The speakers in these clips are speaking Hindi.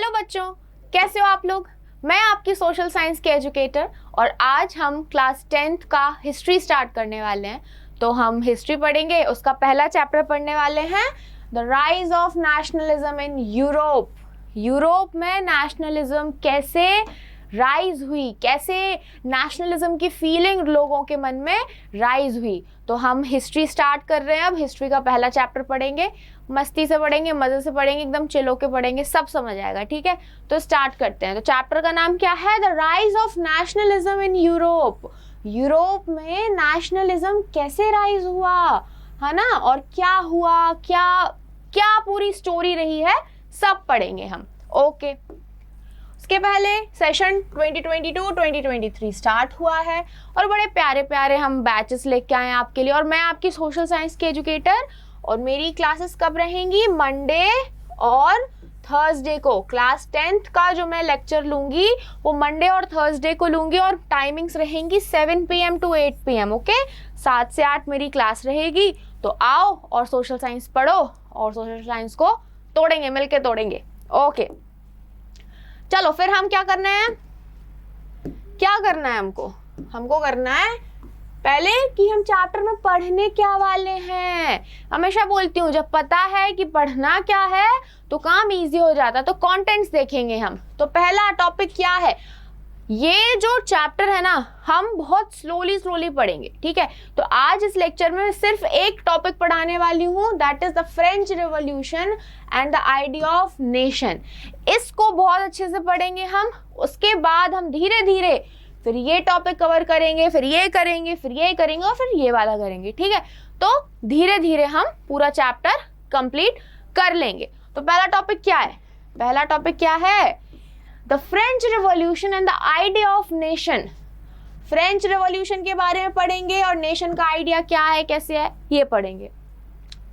हेलो बच्चों, कैसे हो आप लोग। मैं आपकी सोशल साइंस के एजुकेटर और आज हम क्लास 10th का हिस्ट्री स्टार्ट करने वाले हैं। तो हम हिस्ट्री पढ़ेंगे, उसका पहला चैप्टर पढ़ने वाले हैं, the rise of nationalism in Europe. Europe में नेशनलिज्म कैसे राइज हुई, कैसे नेशनलिज्म की फीलिंग लोगों के मन में राइज हुई। तो हम हिस्ट्री स्टार्ट कर रहे हैं। अब हिस्ट्री का पहला चैप्टर पढ़ेंगे, मस्ती से पढ़ेंगे, मजे से पढ़ेंगे, एकदम चिल होके पढ़ेंगे, सब समझ आएगा। ठीक है, तो स्टार्ट करते हैं। तो चैप्टर का नाम क्या है? The rise of nationalism in Europe. Europe में नेशनलिज्म कैसे राइज हुआ, है ना, और क्या हुआ, क्या क्या पूरी स्टोरी रही है, सब पढ़ेंगे हम। ओके, उसके पहले सेशन 2022-2023 स्टार्ट हुआ है और बड़े प्यारे प्यारे हम बैचेस लेके आए हैं आपके लिए। और मैं आपकी सोशल साइंस की एजुकेटर, और मेरी क्लासेस कब रहेंगी? मंडे और थर्सडे को। क्लास 10th का जो मैं लेक्चर लूंगी वो मंडे और थर्सडे को लूंगी और टाइमिंग्स रहेंगी 7 PM to 8 PM। ओके, 7 से 8 मेरी क्लास रहेगी। तो आओ और सोशल साइंस पढ़ो और सोशल साइंस को तोड़ेंगे, मिलके तोड़ेंगे। ओके, चलो फिर हम क्या करना है, क्या करना है हमको करना है पहले कि हम चैप्टर में पढ़ने क्या वाले हैं। हमेशा बोलती हूँ जब पता है कि पढ़ना क्या है तो काम इजी हो जाता है। तो कंटेंट्स देखेंगे हम। तो पहला टॉपिक क्या है, ये जो चैप्टर है ना हम बहुत स्लोली पढ़ेंगे। ठीक है, तो आज इस लेक्चर में सिर्फ एक टॉपिक पढ़ाने वाली हूँ, that is the French revolution and the idea of nation. इसको बहुत अच्छे से पढ़ेंगे हम। उसके बाद हम धीरे धीरे फिर ये टॉपिक कवर करेंगे, फिर ये करेंगे, फिर ये करेंगे और फिर ये वाला करेंगे। ठीक है, तो धीरे धीरे हम पूरा चैप्टर कंप्लीट कर लेंगे। तो पहला टॉपिक क्या है? पहला टॉपिक क्या है? The French revolution and the idea of nation. French revolution के बारे में पढ़ेंगे और नेशन का आइडिया क्या है, कैसे है, ये पढ़ेंगे।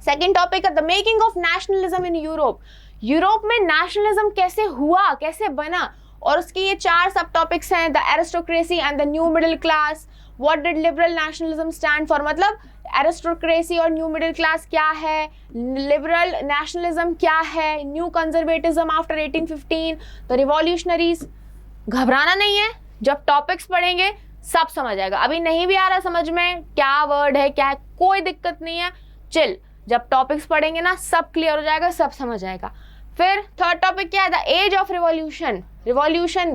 सेकेंड टॉपिक है the making of nationalism in Europe. Europe में नेशनलिज्म कैसे हुआ, कैसे बना, और उसके ये 4 सब टॉपिक्स हैं, the aristocracy and the new middle class. What did liberal nationalism stand for, मतलब एरिस्टोक्रेसी और न्यू मिडिल क्लास क्या है, लिबरल नेशनलिज्म क्या है, new conservatism after 1815, the revolutionaries. घबराना नहीं है, जब टॉपिक्स पढ़ेंगे सब समझ आएगा। अभी नहीं भी आ रहा समझ में क्या वर्ड है क्या है, कोई दिक्कत नहीं है, चिल। जब टॉपिक्स पढ़ेंगे ना सब क्लियर हो जाएगा, सब समझ आएगा। फिर थर्ड टॉपिक क्या है? The age of revolution. Revolution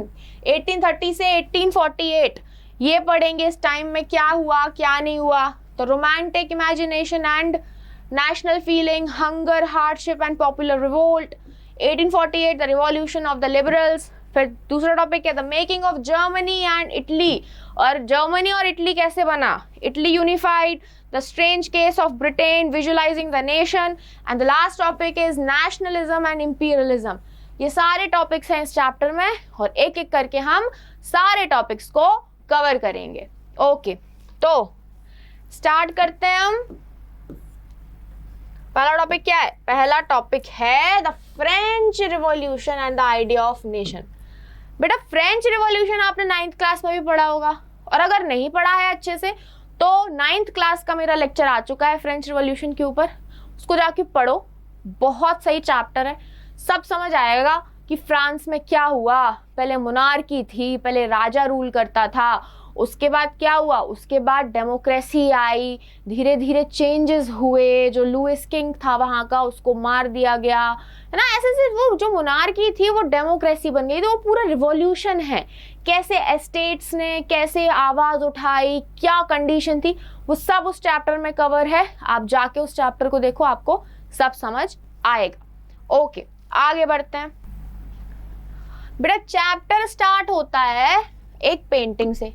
1830 से 1848 ये पढ़ेंगे। इस टाइम में क्या हुआ क्या नहीं हुआ। तो romantic imagination and national feeling, hunger, hardship and popular revolt. 1848 the revolution of the liberals. फिर दूसरा टॉपिक है the making of Germany and Italy, और जर्मनी और इटली कैसे बना, Italy unified, the strange case of Britain, visualising the nation, and the last topic is nationalism and imperialism. ये सारे टॉपिक्स हैं इस चैप्टर में और एक एक करके हम सारे टॉपिक्स को कवर करेंगे। ओके, तो स्टार्ट करते हैं हम। पहला टॉपिक क्या है? पहला टॉपिक है the French revolution and the idea of nation. बेटा फ्रेंच रिवॉल्यूशन आपने 9th क्लास में भी पढ़ा होगा, और अगर नहीं पढ़ा है अच्छे से तो 9th क्लास का मेरा लेक्चर आ चुका है फ्रेंच रिवॉल्यूशन के ऊपर, उसको जाके पढ़ो। बहुत सही चैप्टर है, सब समझ आएगा कि फ्रांस में क्या हुआ। पहले मोनार्की थी, पहले राजा रूल करता था, उसके बाद क्या हुआ, उसके बाद डेमोक्रेसी आई, धीरे धीरे चेंजेस हुए। जो लुइस किंग था वहाँ का, उसको मार दिया गया, है ना। ऐसे ऐसे वो जो मोनार्की थी वो डेमोक्रेसी बन गई। तो वो पूरा रिवॉल्यूशन है, कैसे एस्टेट्स ने कैसे आवाज़ उठाई, क्या कंडीशन थी, वो सब उस चैप्टर में कवर है। आप जाके उस चैप्टर को देखो, आपको सब समझ आएगा। ओके, आगे बढ़ते हैं। बेटा चैप्टर स्टार्ट होता है एक पेंटिंग से।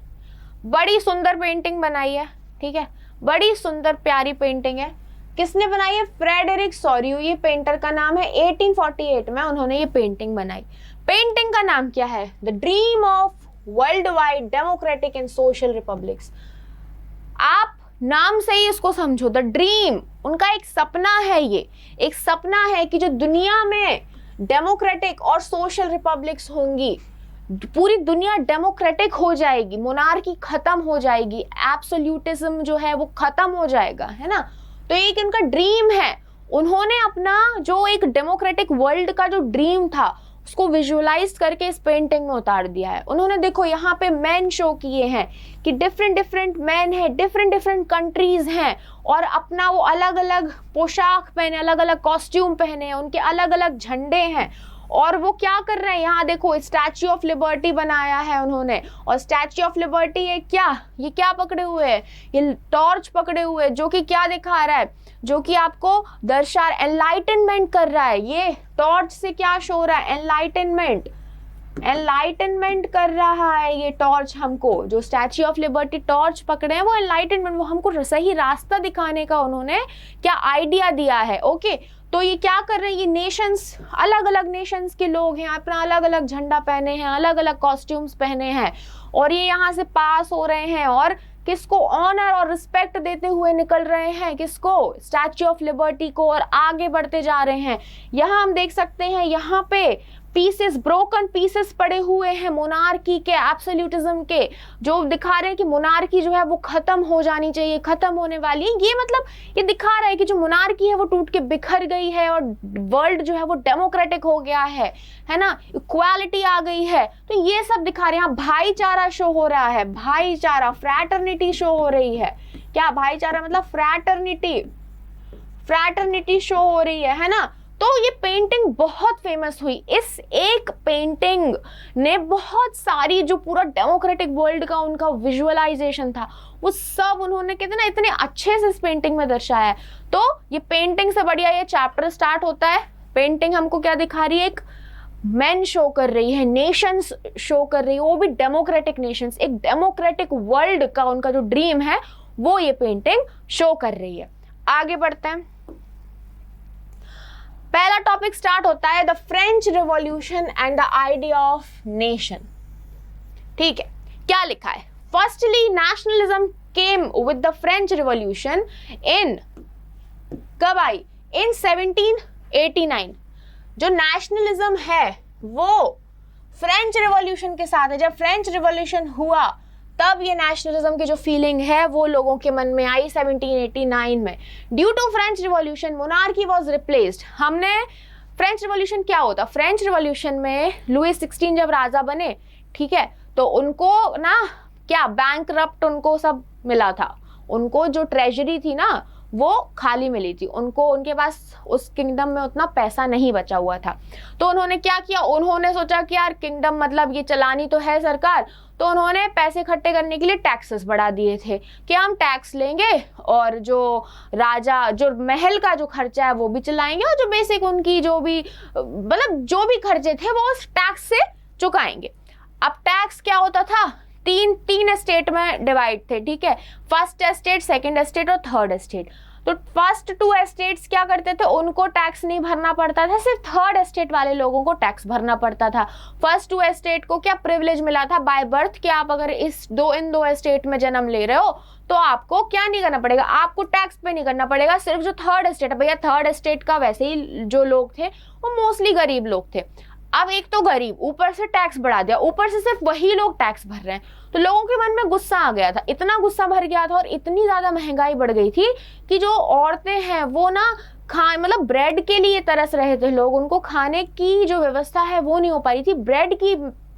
बड़ी सुंदर पेंटिंग बनाई है, ठीक है, बड़ी सुंदर प्यारी पेंटिंग है। किसने बनाई है? फ्रेडरिक सोरियो, ये पेंटर का नाम है। 1848 में उन्होंने ये पेंटिंग बनाई। पेंटिंग का नाम क्या है? The dream of world wide democratic and social republics. आप नाम से ही इसको समझो, द ड्रीम, उनका एक सपना है। ये एक सपना है कि जो दुनिया में डेमोक्रेटिक और सोशल रिपब्लिक्स होंगी, पूरी दुनिया डेमोक्रेटिक हो जाएगी, मोनार्की खत्म हो जाएगी, एब्सोल्यूटिज्म जो है वो खत्म हो जाएगा, है ना। तो एक इनका ड्रीम है। उन्होंने अपना जो एक डेमोक्रेटिक वर्ल्ड का जो ड्रीम था उसको विजुअलाइज करके इस पेंटिंग में उतार दिया है। उन्होंने देखो यहाँ पे मैन शो किए हैं कि डिफरेंट डिफरेंट मैन है, डिफरेंट डिफरेंट कंट्रीज हैं और अपना वो अलग अलग पोशाक पहने, अलग अलग कॉस्ट्यूम पहने हैं, उनके अलग अलग झंडे हैं और वो क्या कर रहे हैं। यहाँ देखो स्टैच्यू ऑफ लिबर्टी बनाया है उन्होंने और स्टैच्यू ऑफ लिबर्टी ये क्या पकड़े हुए है, ये टॉर्च पकड़े हुए है, जो कि क्या दिखा रहा है, जो कि आपको एनलाइटनमेंट कर रहा है। ये टॉर्च से क्या शो रहा है, एनलाइटनमेंट कर रहा है ये टॉर्च हमको। जो स्टैच्यू ऑफ लिबर्टी टॉर्च पकड़े हैं वो एनलाइटनमेंट, वो हमको सही रास्ता दिखाने का उन्होंने क्या आइडिया दिया है। ओके, तो ये क्या कर रहे हैं, ये नेशंस, अलग अलग नेशंस के लोग हैं, अपना अलग अलग झंडा पहने हैं, अलग अलग कॉस्ट्यूम्स पहने हैं और ये यहाँ से पास हो रहे हैं और किसको ऑनर और रिस्पेक्ट देते हुए निकल रहे हैं, किसको, स्टैच्यू ऑफ लिबर्टी को, और आगे बढ़ते जा रहे हैं। यहाँ हम देख सकते हैं यहाँ पे पीसेस, ब्रोकन पीसेस पड़े हुए हैं मोनार्की के, एब्सोल्यूटिज्म के, जो दिखा रहे हैं कि मोनार्की जो है वो खत्म हो जानी चाहिए, खत्म होने वाली है। ये मतलब ये दिखा रहा है कि जो मोनार्की है वो टूट के बिखर गई है और वर्ल्ड जो है वो डेमोक्रेटिक हो गया है ना, इक्वालिटी आ गई है। तो ये सब दिखा रहे हैं। भाईचारा शो हो रहा है, भाईचारा, फ्रैटर्निटी शो हो रही है। क्या भाईचारा मतलब फ्रैटर्निटी शो हो रही है ना। तो ये पेंटिंग बहुत फेमस हुई। इस एक पेंटिंग ने बहुत सारी, जो पूरा डेमोक्रेटिक वर्ल्ड का उनका विजुअलाइजेशन था, वो सब उन्होंने कहते ना इतने अच्छे से इस पेंटिंग में दर्शाया है। तो ये पेंटिंग से बढ़िया ये चैप्टर स्टार्ट होता है। पेंटिंग हमको क्या दिखा रही है, एक मैन शो कर रही है, नेशंस शो कर रही है, वो भी डेमोक्रेटिक नेशंस, एक डेमोक्रेटिक वर्ल्ड का उनका जो ड्रीम है वो ये पेंटिंग शो कर रही है। आगे बढ़ते हैं। पहला टॉपिक स्टार्ट होता है the French revolution and the idea of nation. ठीक है, क्या लिखा है, firstly nationalism came with the French revolution in, कब आई, इन 1789। जो नेशनलिज्म है वो फ्रेंच रिवॉल्यूशन के साथ है। जब फ्रेंच रिवॉल्यूशन हुआ तब ये नेशनलिज्म की जो फीलिंग है वो लोगों के मन में आई 1789 में। Due to French revolution monarchy was replaced. हमने फ्रेंच रिवॉल्यूशन क्या होता, फ्रेंच रिवॉल्यूशन में लुई 16 जब राजा बने, ठीक है, तो उनको ना क्या बैंकरप्ट उनको सब मिला था, उनको जो ट्रेजरी थी ना वो खाली मिली थी, उनको उनके पास उस किंगडम में उतना पैसा नहीं बचा हुआ था। तो उन्होंने क्या किया, उन्होंने सोचा कि यार किंगडम मतलब ये चलानी तो है सरकार, तो उन्होंने पैसे इकट्ठे करने के लिए टैक्सेस बढ़ा दिए थे कि हम टैक्स लेंगे और जो राजा, जो महल का जो खर्चा है वो भी चलाएंगे और जो बेसिक उनकी जो भी मतलब जो भी खर्चे थे वो उस टैक्स से चुकाएंगे। अब टैक्स क्या होता था, तीन एस्टेट में डिवाइड थे, ठीक है, फर्स्ट एस्टेट, सेकंड एस्टेट और थर्ड एस्टेट। तो फर्स्ट 2 एस्टेट्स क्या करते थे, उनको टैक्स नहीं भरना पड़ता था, सिर्फ थर्ड एस्टेट वाले लोगों को टैक्स भरना पड़ता था। फर्स्ट 2 एस्टेट को क्या प्रिविलेज मिला था बाय बर्थ कि आप अगर इन दो एस्टेट में जन्म ले रहे हो तो आपको क्या नहीं करना पड़ेगा, आपको टैक्स पे नहीं करना पड़ेगा। सिर्फ जो थर्ड एस्टेट है, भैया थर्ड एस्टेट का वैसे ही जो लोग थे वो मोस्टली गरीब लोग थे, अब एक तो गरीब, ऊपर से टैक्स बढ़ा दिया, ऊपर से सिर्फ वही लोग टैक्स भर रहे हैं। तो लोगों के मन में गुस्सा आ गया था, इतना गुस्सा भर गया था और इतनी ज्यादा महंगाई बढ़ गई थी कि जो औरतें हैं वो ना मतलब ब्रेड के लिए तरस रहे थे लोग, उनको खाने की जो व्यवस्था है वो नहीं हो पा रही थी, ब्रेड की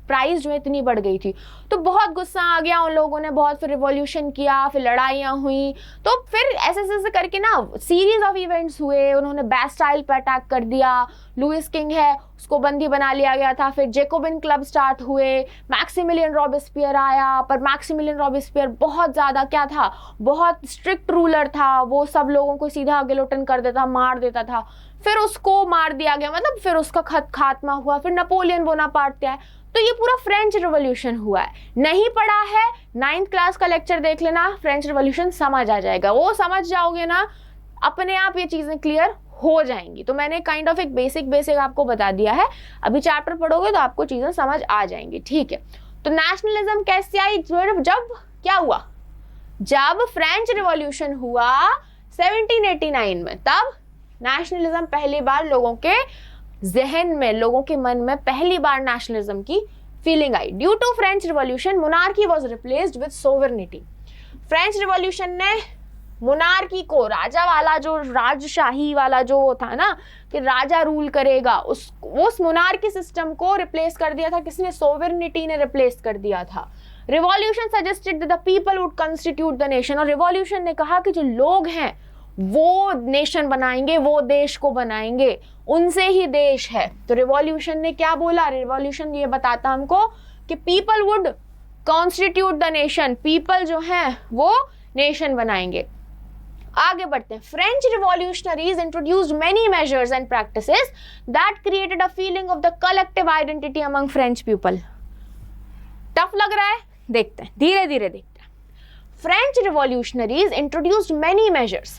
प्राइस जो है इतनी बढ़ गई थी। तो बहुत गुस्सा आ गया उन लोगों ने, बहुत फिर रिवॉल्यूशन किया, फिर लड़ाइयाँ हुई, तो फिर ऐसे करके ना सीरीज ऑफ इवेंट्स हुए। उन्होंने बैस्टाइल पर अटैक कर दिया, लुइस किंग है उसको बंदी बना लिया गया था, फिर जेकोबिन क्लब स्टार्ट हुए, मैक्सिमिलियन रॉबेस्पियर आया, पर मैक्सिमिलियन रॉबेस्पियर बहुत ज़्यादा क्या था, बहुत स्ट्रिक्ट रूलर था, वो सब लोगों को सीधा गिलोटिन कर देता, मार देता था, फिर उसको मार दिया गया, मतलब फिर उसका खात्मा हुआ, फिर नेपोलियन बोनापार्ट आया। तो ये पूरा फ्रेंच रिवॉल्यूशन हुआ है। नहीं पढ़ा है 9th क्लास का लेक्चर देख लेना, फ्रेंच रिवॉल्यूशन समझ आ जाएगा, वो समझ जाओगे ना अपने आप ये चीज़ें क्लियर हो जाएंगी। तो मैंने काइंड ऑफ एक बेसिक आपको बता दिया है, अभी चैप्टर पढ़ोगे तो आपको चीज़ें समझ आ जाएंगी, ठीक है। तो नेशनलिज्म कैसे आई, जब क्या हुआ, जब फ्रेंच रिवॉल्यूशन हुआ 1789 में, तब नेशनलिज्म पहली बार लोगों के जहन में, लोगों के मन में पहली बार नेशनलिज्म की फीलिंग आई। Due to French revolution monarchy was replaced with sovereignty. French revolution ने मोनार्की को, राजा वाला जो राजशाही वाला जो वो था ना कि राजा रूल करेगा, उस मोनार्की सिस्टम को रिप्लेस कर दिया था किसने? सोवरेनिटी ने रिप्लेस कर दिया था। Revolution suggested the people would constitute the nation, और रिवॉल्यूशन ने कहा कि जो लोग हैं वो नेशन बनाएंगे, वो देश को बनाएंगे, उनसे ही देश है। तो रिवॉल्यूशन ने क्या बोला? रिवॉल्यूशन ये बताता हमको कि people would constitute the nation, people जो है वो नेशन बनाएंगे। आगे बढ़ते हैं। French revolutionaries introduced many measures and practices that created a feeling of the collective identity among French people. Tough लग रहा है? देखते हैं, धीरे धीरे देखते हैं। French revolutionaries introduced many measures,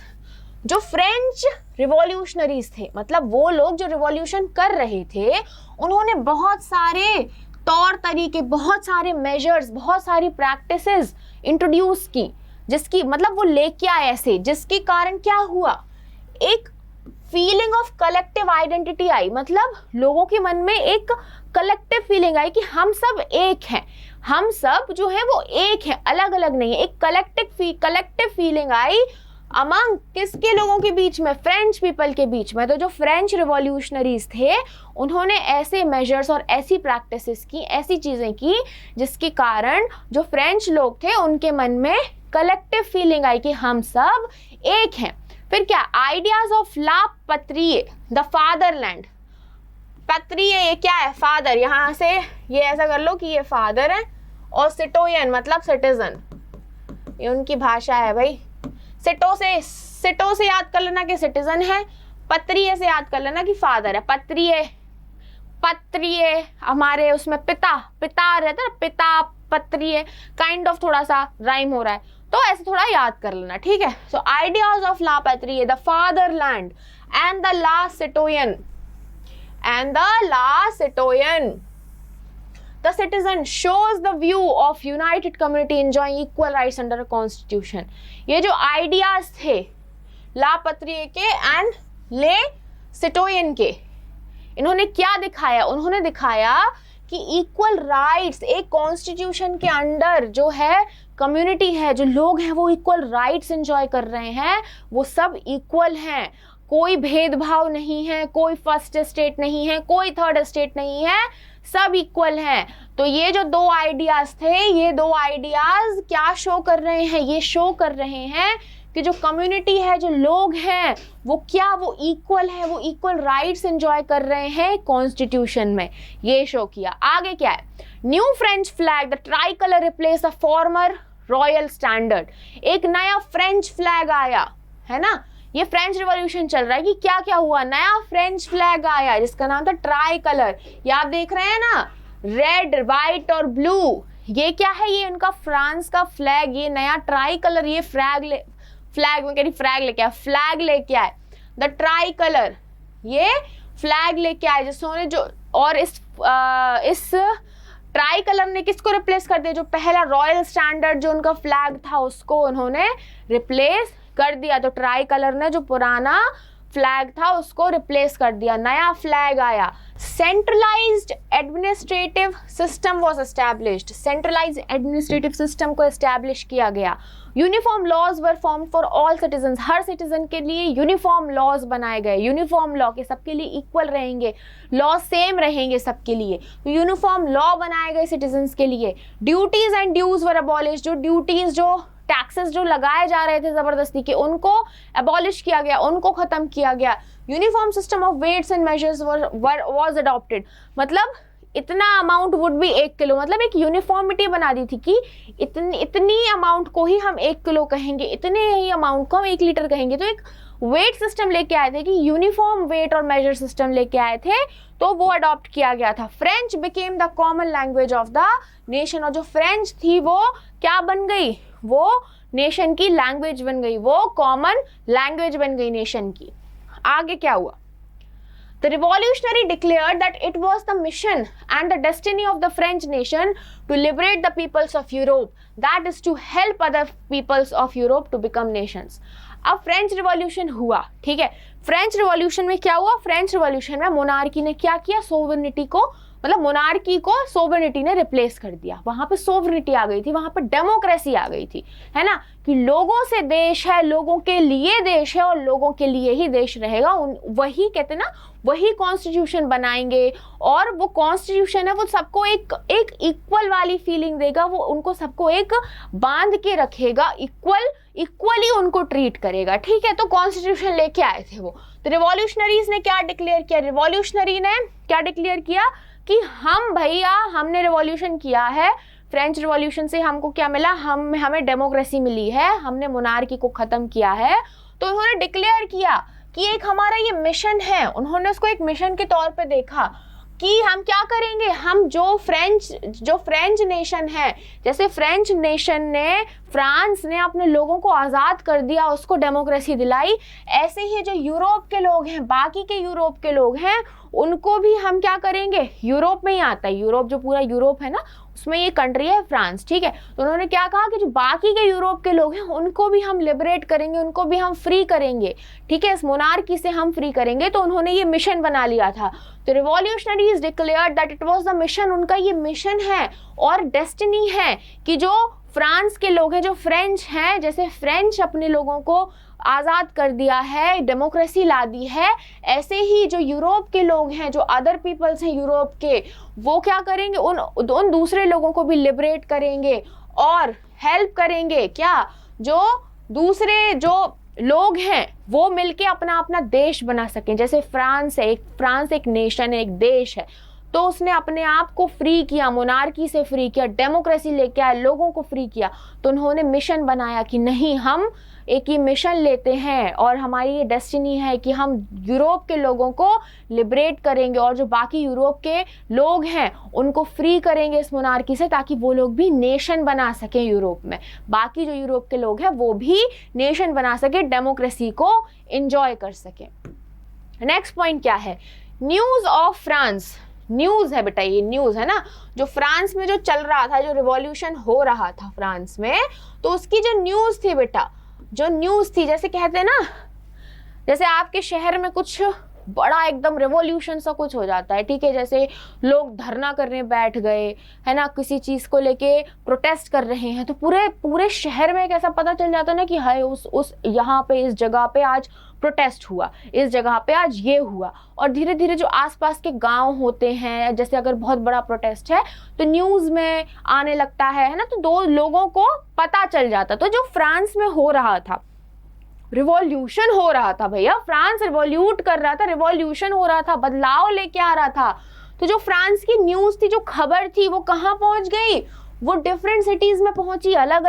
जो फ्रेंच रिवॉल्यूशनरीज थे, मतलब वो लोग जो रिवॉल्यूशन कर रहे थे, उन्होंने बहुत सारे तौर तरीके, बहुत सारे मेजर्स, बहुत सारी प्रैक्टिसेस इंट्रोड्यूस की, जिसकी मतलब वो लेके आए ऐसे, जिसके कारण क्या हुआ? एक फीलिंग ऑफ कलेक्टिव आइडेंटिटी आई, मतलब लोगों के मन में एक कलेक्टिव फीलिंग आई कि हम सब एक हैं, हम सब जो है वो एक हैं, अलग अलग नहीं है। एक कलेक्टिव फीलिंग आई अमंग किसके लोगों के बीच में? फ्रेंच पीपल के बीच में। तो जो फ्रेंच रिवॉल्यूशनरीज थे उन्होंने ऐसे मेजर्स और ऐसी प्रैक्टिसेस की, ऐसी चीज़ें की जिसके कारण जो फ्रेंच लोग थे उनके मन में कलेक्टिव फीलिंग आई कि हम सब एक हैं। फिर क्या? आइडियाज ऑफ ला पत्रिये, द फादरलैंड। पत्रिये ये क्या है? फादर। यहाँ से ये ऐसा कर लो कि ये फादर है, और सिटोयन मतलब सिटीजन, ये उनकी भाषा है भाई। सिटो से याद कर लेना कि सिटीजन है, पत्रिये से याद कर लेना कि फादर है। पत्रिये हमारे उसमें पिता रहता है, पिता पत्रिये, काइंड ऑफ थोड़ा सा राइम हो रहा है, तो ऐसे थोड़ा याद कर लेना, ठीक है। सो आइडियाज ऑफ ला पत्रिये, द फादरलैंड एंड द ला सिटोयन, The citizen shows the view of united community enjoying equal rights under a constitution। ये जो आइडियाज थे ला पत्रिये के एंड ले सिटोयन के, इन्होंने क्या दिखाया? उन्होंने दिखाया कि इक्वल राइट्स एक कॉन्स्टिट्यूशन के अंडर जो है कम्युनिटी है, जो लोग हैं वो इक्वल राइट्स एंजॉय कर रहे हैं, वो सब इक्वल हैं, कोई भेदभाव नहीं है, कोई फर्स्ट स्टेट नहीं है, कोई थर्ड स्टेट नहीं है, सब इक्वल हैं। तो ये जो दो आइडियाज थे, ये दो आइडियाज क्या शो कर रहे हैं? ये शो कर रहे हैं कि जो कम्युनिटी है, जो लोग हैं, वो क्या, वो इक्वल है, वो इक्वल राइट्स एंजॉय कर रहे हैं कॉन्स्टिट्यूशन में, ये शो किया। आगे क्या है? New French flag the try colour replace the former royal standard. एक नया फ्रेंच फ्लैग आया है ना, ये फ्रेंच रिवॉल्यूशन चल रहा है कि क्या क्या हुआ? नया फ्रेंच फ्लैग आया जिसका नाम था ट्राई कलर। ये आप देख रहे हैं ना, रेड व्हाइट और ब्लू, ये क्या है? ये उनका फ्रांस का फ्लैग, ये नया ट्राई कलर, ये फ्लैग लेके आए, द ट्राई कलर, ये फ्लैग लेके आए जिसने जो, और इस ट्राई कलर ने किसको रिप्लेस कर दिया? जो पहला रॉयल स्टैंडर्ड जो उनका फ्लैग था उसको उन्होंने रिप्लेस कर दिया। तो ट्राई कलर ने जो पुराना फ्लैग था उसको रिप्लेस कर दिया, नया फ्लैग आया। Centralised administrative system was established, centralised administrative system को एस्टैब्लिश किया गया। Uniform laws were formed for all citizen, हर सिटीजन के लिए यूनिफॉर्म लॉज बनाए गए, यूनिफॉर्म लॉ के सबके लिए इक्वल रहेंगे, लॉ सेम रहेंगे सबके लिए, तो यूनिफॉर्म लॉ बनाए गए सिटीजन्स के लिए। Duties and dues were abolished, जो ड्यूटीज, जो टैक्सेस जो लगाए जा रहे थे जबरदस्ती के, उनको अबॉलिश किया गया, उनको खत्म किया गया। Uniform system of weights and measures was adopted, मतलब इतना अमाउंट वुड बी 1 किलो, मतलब एक यूनिफॉर्मिटी बना दी थी कि इतनी अमाउंट को ही हम 1 किलो कहेंगे, इतने ही अमाउंट को हम 1 लीटर कहेंगे। तो एक वेट सिस्टम लेके आए थे कि यूनिफॉर्म वेट और मेजर सिस्टम लेके आए थे, तो वो अडॉप्ट किया गया था। French became the common language of the nation, और जो फ्रेंच थी वो क्या बन गई? वो नेशन की लैंग्वेज बन गई, वो कॉमन लैंग्वेज बन गई नेशन की। आगे क्या हुआ? The revolutionary declared that it was the mission and the destiny of the French nation to liberate the peoples of Europe, that is to help other peoples of Europe to become nations। अब फ्रेंच रिवॉल्यूशन हुआ, ठीक है। फ्रेंच रिवॉल्यूशन में क्या हुआ? फ्रेंच रिवॉल्यूशन में मोनार्की ने क्या किया? सोवरेनिटी को मतलब मोनार्की को सोवरेनिटी ने रिप्लेस कर दिया। वहां पे सोवरेनिटी आ गई थी, वहां पे डेमोक्रेसी आ गई थी, है ना, कि लोगों से देश है, लोगों के लिए देश है और लोगों के लिए ही देश रहेगा। वही कहते ना, वही कॉन्स्टिट्यूशन बनाएंगे और वो कॉन्स्टिट्यूशन है वो सबको एक इक्वल वाली फीलिंग देगा, वो उनको सबको एक बांध के रखेगा, इक्वली उनको ट्रीट करेगा, ठीक है। तो कॉन्स्टिट्यूशन लेके आए थे वो। तो रिवॉल्यूशनरीज ने क्या डिक्लेयर किया? रिवॉल्यूशनरी ने क्या डिक्लेयर किया कि हम भैया हमने रिवॉल्यूशन किया है, फ्रेंच रिवॉल्यूशन से हमको क्या मिला, हमें डेमोक्रेसी मिली है, हमने मोनार्की को खत्म किया है। तो उन्होंने डिक्लेयर किया कि एक हमारा ये मिशन है, उन्होंने उसको एक मिशन के तौर पे देखा कि हम क्या करेंगे, हम जो फ्रेंच नेशन है, जैसे फ्रेंच नेशन ने, फ्रांस ने अपने लोगों को आज़ाद कर दिया, उसको डेमोक्रेसी दिलाई, ऐसे ही जो यूरोप के लोग हैं, बाकी के यूरोप के लोग हैं, उनको भी हम क्या करेंगे, यूरोप में ही आता है, यूरोप जो पूरा यूरोप है ना, उसमें ये कंट्री है फ्रांस, ठीक है। तो उन्होंने क्या कहा कि जो बाकी के यूरोप के लोग हैं उनको भी हम लिबरेट करेंगे, उनको भी हम फ्री करेंगे, ठीक है, इस मोनार्की से हम फ्री करेंगे। तो उन्होंने ये मिशन बना लिया था। तो revolutionaries declared that it was the mission, उनका ये मिशन है और डेस्टिनी है कि जो फ्रांस के लोग हैं, जो फ्रेंच हैं, जैसे फ्रेंच अपने लोगों को आज़ाद कर दिया है, डेमोक्रेसी ला दी है, ऐसे ही जो यूरोप के लोग हैं, जो अदर पीपल्स हैं यूरोप के, वो क्या करेंगे, उन दूसरे लोगों को भी लिबरेट करेंगे और हेल्प करेंगे, क्या, जो दूसरे जो लोग हैं वो मिलके अपना अपना देश बना सकें। जैसे फ्रांस एक नेशन है, एक देश है, तो उसने अपने आप को फ्री किया, मोनार्की से फ्री किया, डेमोक्रेसी लेके आया, लोगों को फ्री किया। तो उन्होंने मिशन बनाया कि नहीं, हम एक ही मिशन लेते हैं और हमारी ये डेस्टिनी है कि हम यूरोप के लोगों को लिबरेट करेंगे और जो बाकी यूरोप के लोग हैं उनको फ्री करेंगे इस मोनार्की से, ताकि वो लोग भी नेशन बना सकें यूरोप में, बाकी जो यूरोप के लोग हैं वो भी नेशन बना सके, डेमोक्रेसी को एंजॉय कर सके। नेक्स्ट पॉइंट क्या है? News of France. न्यूज़ है बेटा, ये न्यूज़ है ना, जो फ्रांस में जो चल रहा था, जो रिवॉल्यूशन हो रहा था फ्रांस में, तो उसकी जो न्यूज़ थी बेटा, जो न्यूज़ थी, जैसे कहते हैं ना, जैसे आपके शहर में कुछ बड़ा एकदम रिवॉल्यूशन सा कुछ हो जाता है, ठीक है, जैसे लोग धरना करने बैठ गए, है ना, किसी चीज़ को लेके प्रोटेस्ट कर रहे हैं, तो पूरे शहर में कैसा पता चल जाता है ना कि हाय उस यहाँ पे, इस जगह पे आज प्रोटेस्ट हुआ, इस जगह पे आज ये हुआ। और धीरे धीरे जो आसपास के गांव होते हैं, जैसे अगर बहुत बड़ा प्रोटेस्ट है तो न्यूज़ में आने लगता है ना, तो दो लोगों को पता चल जाता। तो जो फ्रांस में हो रहा था, रिवॉल्यूशन हो रहा था भैया, फ्रांस रिवॉल्यूट कर रहा था, रिवॉल्यूशन हो रहा था, बदलाव लेके आ रहा था। तो जो फ्रांस की न्यूज़ थी, जो खबर थी, वो कहाँ पहुंच गई? वो डिफरेंट सिटीज़ में पहुंची, अलग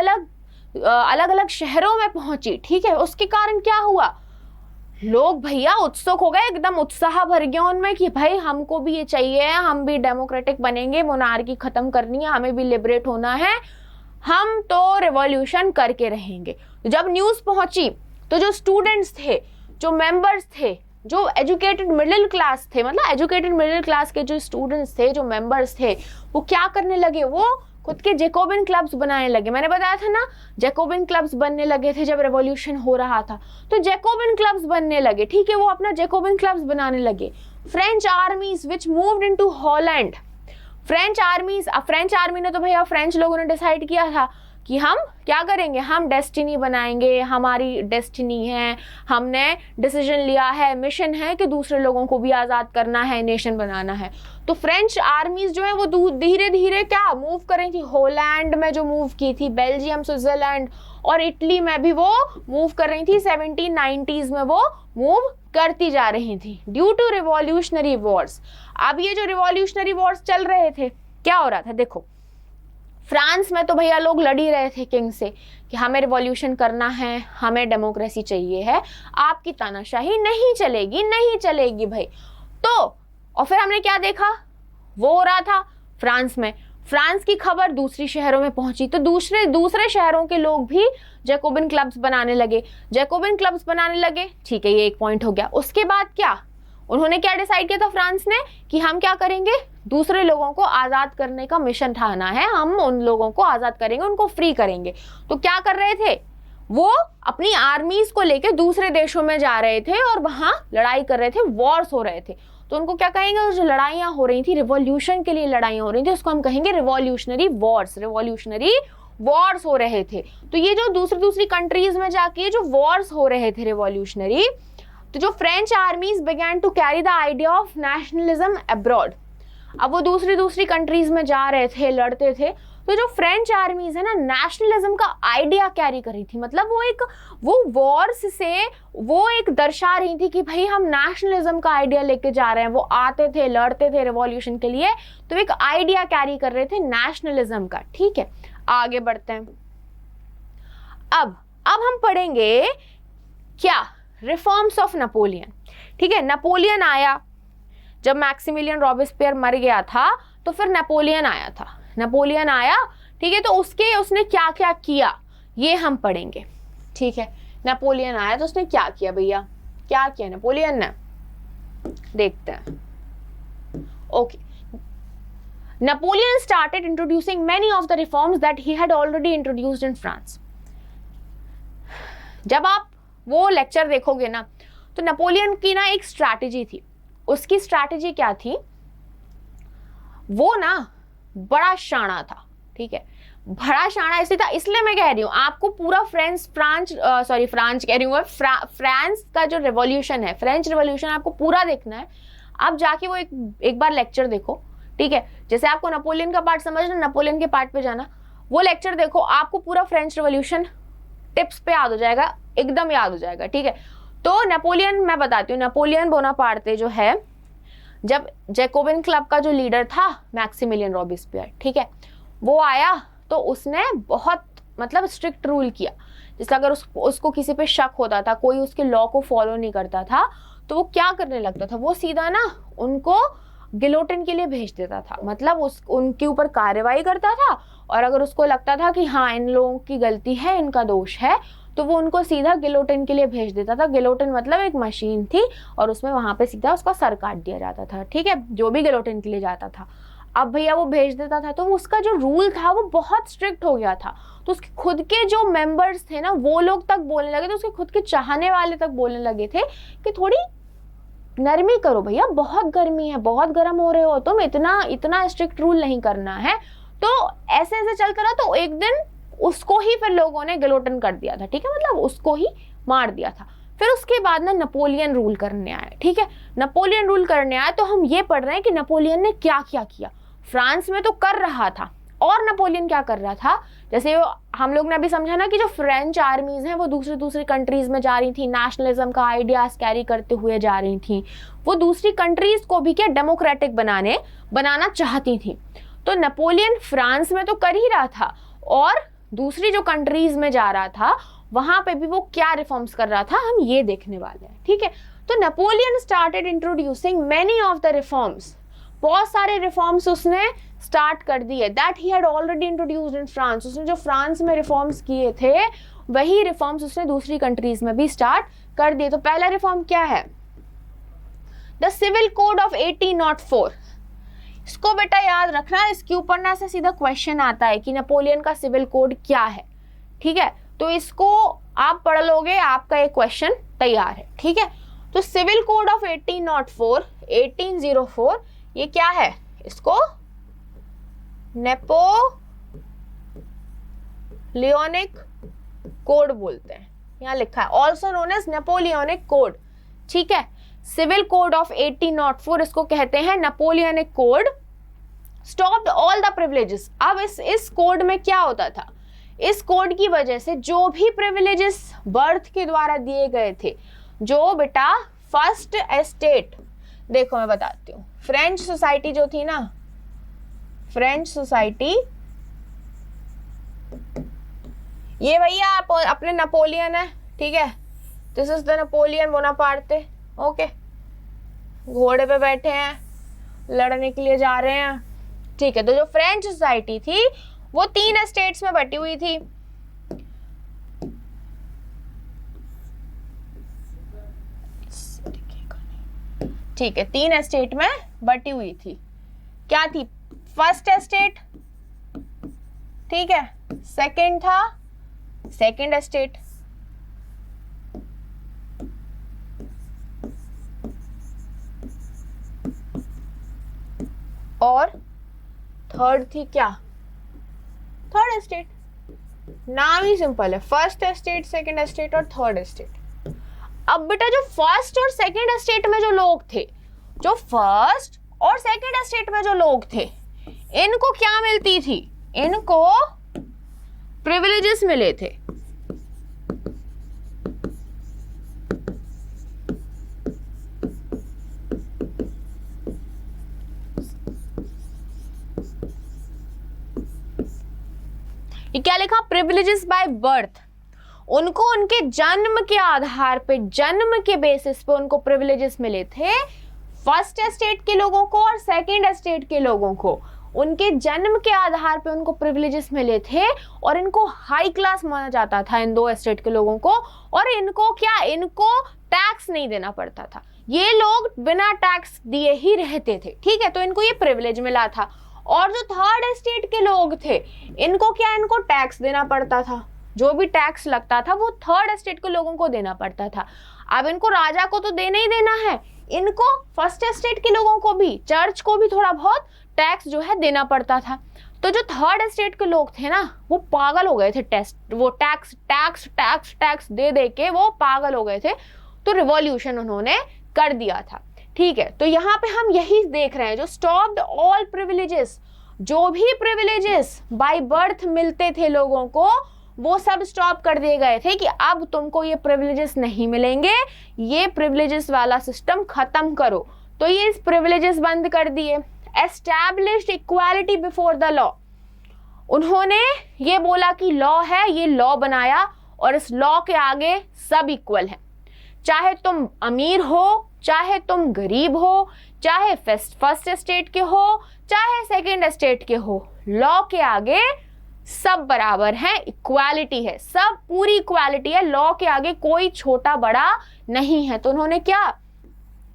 अलग शहरों में पहुंची, ठीक है। उसके कारण क्या हुआ? लोग भैया उत्सुक हो गए, एकदम उत्साह भर गया उनमें कि भाई हमको भी ये चाहिए, हम भी डेमोक्रेटिक बनेंगे, मोनार्की खत्म करनी है, हमें भी लिबरेट होना है, हम तो रिवॉल्यूशन करके रहेंगे। जब न्यूज़ पहुंची तो जो स्टूडेंट्स थे, जो मेंबर्स थे, जो एजुकेटेड मिडिल क्लास थे, मतलब एजुकेटेड मिडिल क्लास के जो स्टूडेंट्स थे, जो मेंबर्स थे, वो क्या करने लगे? वो खुद के जैकोबिन क्लब्स बनाने लगे। मैंने बताया था ना, जैकोबिन क्लब्स बनने लगे थे जब रेवोल्यूशन हो रहा था, तो जैकोबिन क्लब्स बनने लगे, ठीक है, वो अपना जैकोबिन क्लब्स बनाने लगे। French armies which moved into Holland, French army ने तो भैया फ्रेंच लोगों ने डिसाइड किया था कि हम क्या करेंगे, हम डेस्टिनी बनाएंगे, हमारी डेस्टिनी है, हमने डिसीजन लिया है, मिशन है कि दूसरे लोगों को भी आज़ाद करना है, नेशन बनाना है। तो फ्रेंच आर्मीज जो है वो धीरे धीरे क्या मूव कर रही थी, हॉलैंड में जो मूव की थी, बेल्जियम, स्विट्जरलैंड और इटली में भी वो मूव कर रही थी, 1790s में वो मूव करती जा रही थी ड्यू टू रिवॉल्यूशनरी वॉर्स। अब ये जो रिवॉल्यूशनरी वॉर्स चल रहे थे, क्या हो रहा था? देखो, फ्रांस में तो भैया लोग लड़ ही रहे थे किंग से कि हमें रिवॉल्यूशन करना है, हमें डेमोक्रेसी चाहिए है, आपकी तानाशाही नहीं चलेगी भाई। तो और फिर हमने क्या देखा, वो हो रहा था फ्रांस में, फ्रांस की खबर दूसरी शहरों में पहुंची, तो दूसरे शहरों के लोग भी जैकोबिन क्लब्स बनाने लगे, ठीक है, ये एक पॉइंट हो गया। उसके बाद क्या उन्होंने क्या डिसाइड किया था फ्रांस ने कि हम क्या करेंगे, दूसरे लोगों को आज़ाद करने का मिशन ठाना है, हम उन लोगों को आज़ाद करेंगे, उनको फ्री करेंगे। तो क्या कर रहे थे, वो अपनी आर्मीज को लेके दूसरे देशों में जा रहे थे और वहां लड़ाई कर रहे थे, वॉर्स हो रहे थे। तो उनको क्या कहेंगे, जो लड़ाइयाँ हो रही थी, रिवॉल्यूशन के लिए लड़ाइयाँ हो रही थी, उसको हम कहेंगे रिवॉल्यूशनरी वॉर्स। रिवॉल्यूशनरी वॉर्स हो रहे थे। तो ये जो दूसरी कंट्रीज में जाके जो वॉर्स हो रहे थे रिवॉल्यूशनरी, तो जो French armies began to carry the idea of nationalism abroad. अब वो दूसरी कंट्रीज में जा रहे थे, लड़ते थे, तो जो फ्रेंच आर्मीज है ना, नेशनलिज्म का आइडिया कैरी कर रही थी। मतलब वो वॉर्स से वो एक दर्शा रही थी कि भाई हम नेशनलिज्म का आइडिया लेके जा रहे हैं। वो आते थे, लड़ते थे रिवॉल्यूशन के लिए, तो एक आइडिया कैरी कर रहे थे नेशनलिज्म का। ठीक है, आगे बढ़ते हैं। अब हम पढ़ेंगे क्या, रिफॉर्म्स ऑफ नेपोलियन। ठीक है, नेपोलियन आया, जब मैक्सिमिलियन रॉबेस्पियर मर गया था तो फिर नेपोलियन आया था। नेपोलियन आया, ठीक है, तो उसने क्या क्या किया ये हम पढ़ेंगे। ठीक है, नेपोलियन आया तो उसने क्या किया भैया, क्या किया नेपोलियन ने, देखते हैं। Okay, Napoleon started introducing many of the reforms that he had already introduced in France. जब आप वो लेक्चर देखोगे ना, तो नेपोलियन की ना एक स्ट्रैटेजी थी। उसकी स्ट्रैटेजी क्या थी, वो ना बड़ा शाना था। ठीक है, बड़ा शाना इसलिए था, इसलिए मैं कह रही हूँ आपको पूरा फ्रांस कह रही हूँ, फ्रांस का जो रेवोल्यूशन है, फ्रेंच रेवोल्यूशन आपको पूरा देखना है। आप जाके वो एक बार लेक्चर देखो। ठीक है, जैसे आपको नेपोलियन का पार्ट समझना, नेपोलियन के पार्ट पे जाना, वो लेक्चर देखो, आपको पूरा फ्रेंच रेवोल्यूशन टिप्स पे याद हो जाएगा, एकदम याद हो जाएगा। ठीक है, तो नेपोलियन मैं बताती हूँ, नेपोलियन बोनापार्टे जो है, जब जैकोबिन क्लब का जो लीडर था मैक्सिमिलियन रॉबेस्पियर, ठीक है, वो आया तो उसने बहुत मतलब स्ट्रिक्ट रूल किया। जैसे अगर उसको किसी पे शक होता था, कोई उसके लॉ को फॉलो नहीं करता था, तो वो क्या करने लगता था, वो सीधा ना उनको गिलोटिन के लिए भेज देता था। मतलब उनके ऊपर कार्रवाई करता था, और अगर उसको लगता था कि हाँ इन लोगों की गलती है, इनका दोष है, तो वो उनको सीधा गिलोटिन के लिए भेज देता था। गिलोटिन मतलब एक मशीन थी, और उसमें वहां पे सीधा उसका सर काट दिया जाता था। ठीक है, जो भी गिलोटिन के लिए जाता था। अब भैया वो भेज देता था, तो उसका जो रूल था वो बहुत स्ट्रिक्ट हो गया था। तो उसके खुद के जो मेंबर्स थे ना, वो लोग तक बोलने लगे, तो उसके खुद के चाहने वाले तक बोलने लगे थे कि थोड़ी नरमी करो भैया, बहुत गर्मी है, बहुत गर्म हो रहे हो तुम, इतना स्ट्रिक्ट रूल नहीं करना है। तो ऐसे ऐसे चलता रहा, तो एक दिन उसको ही फिर लोगों ने गिलोटिन कर दिया था। ठीक है, मतलब उसको ही मार दिया था। फिर उसके बाद ना नेपोलियन रूल करने आया। ठीक है, नेपोलियन रूल करने आया, तो हम ये पढ़ रहे हैं कि नेपोलियन ने क्या क्या किया। फ्रांस में तो कर रहा था, और नेपोलियन क्या कर रहा था, जैसे हम लोग ने अभी समझा ना कि जो फ्रेंच आर्मीज हैं वो दूसरी कंट्रीज में जा रही थी, नेशनलिज्म का आइडियाज कैरी करते हुए जा रही थी। वो दूसरी कंट्रीज को भी क्या डेमोक्रेटिक बनाना चाहती थी। तो नेपोलियन फ्रांस में तो कर ही रहा था, और दूसरी जो कंट्रीज में जा रहा था वहां पे भी वो क्या रिफॉर्म्स कर रहा था, हम ये देखने वाले हैं। ठीक है, तो Napoleon started introducing many of the reforms, बहुत सारे रिफॉर्म्स उसने स्टार्ट कर दिए that he had already introduced in France. उसने जो फ्रांस में रिफॉर्म्स किए थे, वही रिफॉर्म्स उसने दूसरी कंट्रीज में भी स्टार्ट कर दिए। तो पहला रिफॉर्म क्या है, द सिविल कोड ऑफ 1804। इसको बेटा याद रखना, इसके ऊपर ना से सीधा क्वेश्चन आता है कि नेपोलियन का सिविल कोड क्या है। ठीक है, तो इसको आप पढ़ लोगे, आपका एक क्वेश्चन तैयार है। ठीक है, तो सिविल कोड ऑफ 1804 ये क्या है, इसको नेपोलियनिक कोड बोलते हैं, यहाँ लिखा है, also known as Napoleonic code. ठीक है, सिविल कोड ऑफ 1804 इसको कहते हैं Napoleonic code. Stopped all the privileges. अब इस कोड में क्या होता था, इस कोड की वजह से जो भी प्रिविलेजेस बर्थ के द्वारा दिए गए थे, जो बेटा फर्स्ट एस्टेट, देखो मैं बताती हूँ, फ्रेंच सोसाइटी जो थी ना, फ्रेंच सोसाइटी, ये भैया आप अपने नेपोलियन है। ठीक है, this is the Napoleon Bonaparte. Okay, घोड़े पे बैठे हैं, लड़ने के लिए जा रहे हैं। ठीक है, तो जो फ्रेंच सोसाइटी थी वो 3 स्टेट्स में बटी हुई थी। ठीक है, 3 स्टेट में बटी हुई थी। क्या थी, फर्स्ट एस्टेट, ठीक है, सेकंड था सेकंड एस्टेट, और थर्ड थी क्या? Third estate. नाम ही सिंपल है, फर्स्ट एस्टेट, सेकंड एस्टेट और थर्ड एस्टेट। अब बेटा जो फर्स्ट और सेकंड एस्टेट में जो लोग थे, जो फर्स्ट और सेकंड एस्टेट में जो लोग थे, इनको क्या मिलती थी? इनको प्रिविलेजेस मिले थे। ये क्या लिखा? Privileges by birth. उनको उनके जन्म के आधार पे, जन्म के बेसिस पे उनको प्रिविलेजेस मिले थे। फर्स्ट एस्टेट के लोगों को और सेकंड एस्टेट के लोगों को उनके जन्म के आधार पे उनको प्रिविलेजेस मिले थे और इनको हाई क्लास माना जाता था इन दो एस्टेट के लोगों को। और इनको क्या? इनको टैक्स नहीं देना पड़ता था। ये लोग बिना टैक्स दिए ही रहते थे, ठीक है। तो इनको ये प्रिविलेज मिला था। और जो थर्ड एस्टेट के लोग थे, इनको क्या? इनको टैक्स देना पड़ता था। जो भी टैक्स लगता था वो थर्ड एस्टेट के लोगों को देना पड़ता था। अब इनको राजा को तो देना ही देना है, इनको फर्स्ट एस्टेट के लोगों को भी, चर्च को भी थोड़ा बहुत टैक्स जो है देना पड़ता था। तो जो थर्ड एस्टेट के लोग थे ना, वो पागल हो गए थे। वो टैक्स टैक्स टैक्स टैक्स दे दे के वो पागल हो गए थे। तो रिवॉल्यूशन उन्होंने कर दिया था, ठीक है। तो यहाँ पे हम यही देख रहे हैं, जो स्टॉप्ड ऑल प्रिविलेजेस, जो भी प्रिविलेजेस बाय बर्थ मिलते थे लोगों को, वो सब स्टॉप कर दिए गए थे कि अब तुमको ये प्रिविलेजेस नहीं मिलेंगे, ये प्रिविलेजेस वाला सिस्टम खत्म करो। तो ये इस प्रिविलेजेस बंद कर दिए। Established equality before the law. उन्होंने ये बोला कि लॉ है, ये लॉ बनाया और इस लॉ के आगे सब इक्वल है। चाहे तुम अमीर हो, चाहे तुम गरीब हो, चाहे फर्स्ट एस्टेट के हो, चाहे सेकंड एस्टेट के हो, लॉ के आगे सब बराबर हैं, इक्वालिटी है, सब पूरी इक्वालिटी है। लॉ के आगे कोई छोटा बड़ा नहीं है। तो उन्होंने क्या?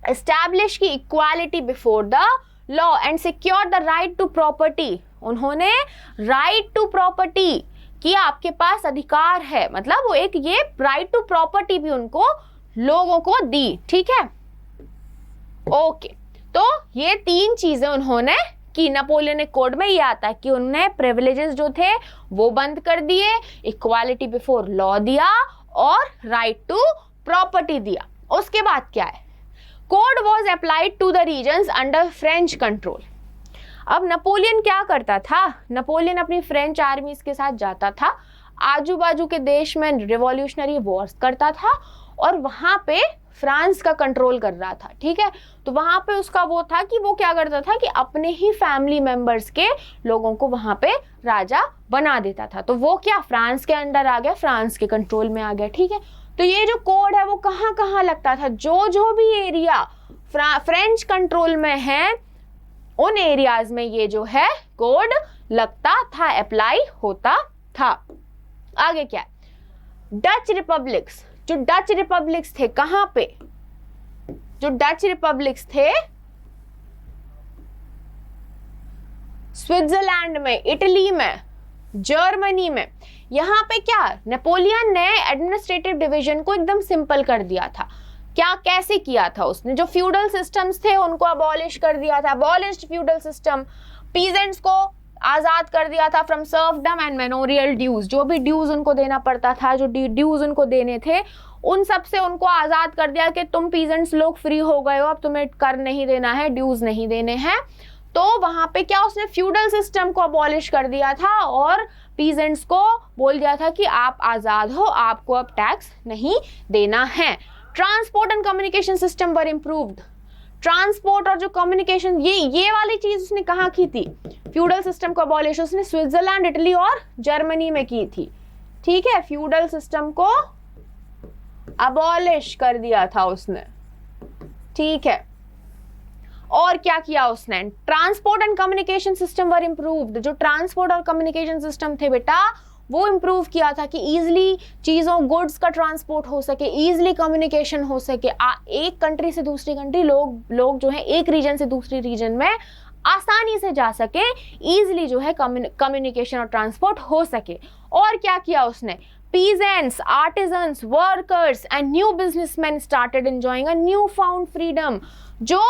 एस्टैब्लिश की equality before the law and secure the right to property. उन्होंने राइट टू प्रॉपर्टी की, आपके पास अधिकार है, मतलब वो एक ये राइट टू प्रॉपर्टी भी उनको लोगों को दी, ठीक है। ओके, तो ये तीन चीजें उन्होंने की। नेपोलियनिक कोड में ये आता है कि उन्होंने प्रिविलेजेस जो थे वो बंद कर दिए, इक्वालिटी बिफोर लॉ दिया और राइट टू प्रॉपर्टी दिया। उसके बाद क्या है? Code was applied to the regions under French control. अब नेपोलियन क्या करता था? नेपोलियन अपनी फ्रेंच आर्मीज के साथ जाता था, आजू बाजू के देश में रिवॉल्यूशनरी वॉर्स करता था और वहां पे फ्रांस का कंट्रोल कर रहा था, ठीक है। तो वहां पे उसका वो था कि वो क्या करता था कि अपने ही फैमिली मेंबर्स के लोगों को वहां पे राजा बना देता था। तो वो क्या? फ्रांस के अंडर आ गया, फ्रांस के कंट्रोल में आ गया, ठीक है। तो ये जो कोड है वो कहाँ कहाँ लगता था? जो भी एरिया फ्रेंच कंट्रोल में है, उन एरियाज में ये जो है कोड लगता था, अप्लाई होता था। आगे क्या है? Dutch republics. जो डच रिपब्लिक्स थे, कहां पे? जो डच रिपब्लिक्स थे स्विट्जरलैंड में, इटली में, जर्मनी में। यहां पे क्या? नेपोलियन ने एडमिनिस्ट्रेटिव डिवीजन को एकदम सिंपल कर दिया था। क्या, कैसे किया था उसने? जो फ्यूडल सिस्टम्स थे उनको अबॉलिश कर दिया था, अबॉलिश्ड फ्यूडल सिस्टम। पीजेंट्स को आजाद कर दिया था from serfdom and memorial dues. जो भी ड्यूज उनको देना पड़ता था, जो ड्यूज उनको देने थे, उन सब से उनको आजाद कर दिया कि तुम पीजेंट्स लोग फ्री हो गए हो, अब तुम्हें कर नहीं देना है, ड्यूज नहीं देने हैं। तो वहां पे क्या, उसने फ्यूडल सिस्टम को अबॉलिश कर दिया था और पीजेंट्स को बोल दिया था कि आप आजाद हो, आपको अब टैक्स नहीं देना है। Transport and communication system were improved. Transport और जो कम्युनिकेशन, ये वाली चीज उसने कहाँ की थी? फ्यूडल सिस्टम को अबॉलिश उसने स्विट्जरलैंड, इटली और जर्मनी में की थी, ठीक है। फ्यूडल सिस्टम को अबॉलिश कर दिया था उसने, ठीक है। और क्या किया उसने? Transport and communication system were improved. जो ट्रांसपोर्ट और कम्युनिकेशन सिस्टम थे बेटा, वो इम्प्रूव किया था कि इजीली चीज़ों, गुड्स का ट्रांसपोर्ट हो सके, इजीली कम्युनिकेशन हो सके। एक कंट्री से दूसरी कंट्री लोग जो है एक रीजन से दूसरी रीजन में आसानी से जा सके, ईजिली जो है कम्युनिकेशन और ट्रांसपोर्ट हो सके। और क्या किया उसने? Peasants, artisans, workers and new businessmen started enjoying a newfound freedom। जो